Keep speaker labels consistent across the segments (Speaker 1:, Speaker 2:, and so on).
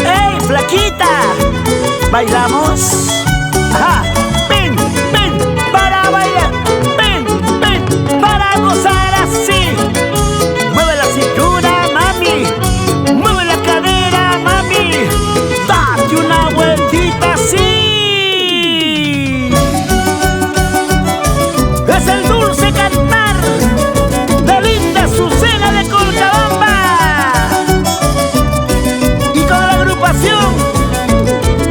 Speaker 1: ¡Ey, flaquita! ¿Bailamos? ¡Ajá! ¡Ven, ven! Para bailar. ¡Ven, ven! Para gozar así. Mueve la cintura, mami. Mueve la cadera, mami. Date una vueltita así. Es el dulce cantar de Linda Azucena de Colcabamba. Y con la agrupación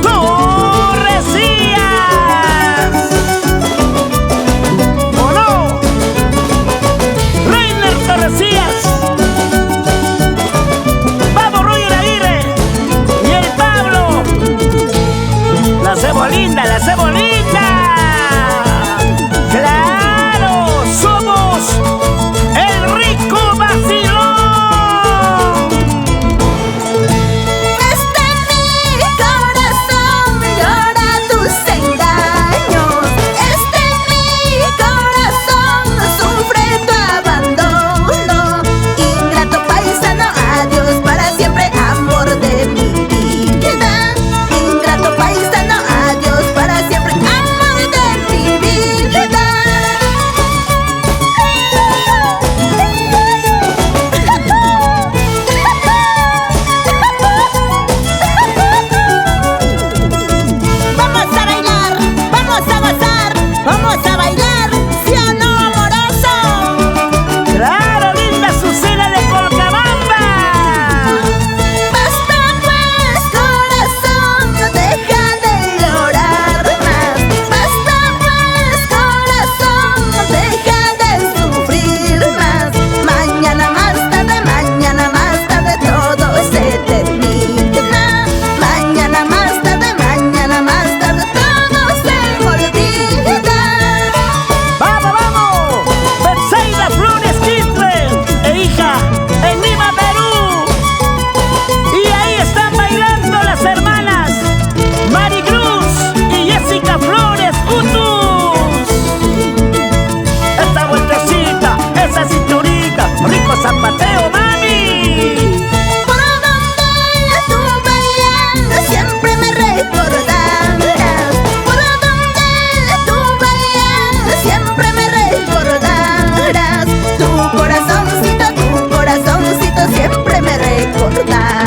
Speaker 1: Torrecillas. ¿O no? Reiner Torrecillas. Vamos, Roger Aguirre y el Pablo. La hacemos linda, la hacemos linda. ¡Claro! ¡Somos el rico vacilón!
Speaker 2: Mi corazón llora tus engaños. Mi corazón sufre tu abandono. Ingrato paisano, adiós para siempre, amor de mi vida. Ingrato paisano, adiós para siempre, amor de mi vida. Vamos a bailar, vamos a gozar, vamos a bailar, ¿sí o no, amoroso?
Speaker 1: ¡Claro, Linda Azucena de Colcabamba!
Speaker 2: Basta pues, corazón, no deja de llorar más. Basta pues, corazón, no deja de sufrir más. Mañana más tarde todo se termina. Mañana más tarde todo se olvida.
Speaker 1: ¡Vamos, vamos! Berseida Flores Quispe e hija en Lima, Perú. Y ahí están bailando las hermanas Maricruz y Jessica Flores Utus. Esta vueltecita, esa cinturita, rico zapateo, mami.
Speaker 2: Por donde tú vayas, siempre me recordarás. Por donde tú vayas, siempre me recordarás. Tu corazoncito siempre me recordarás.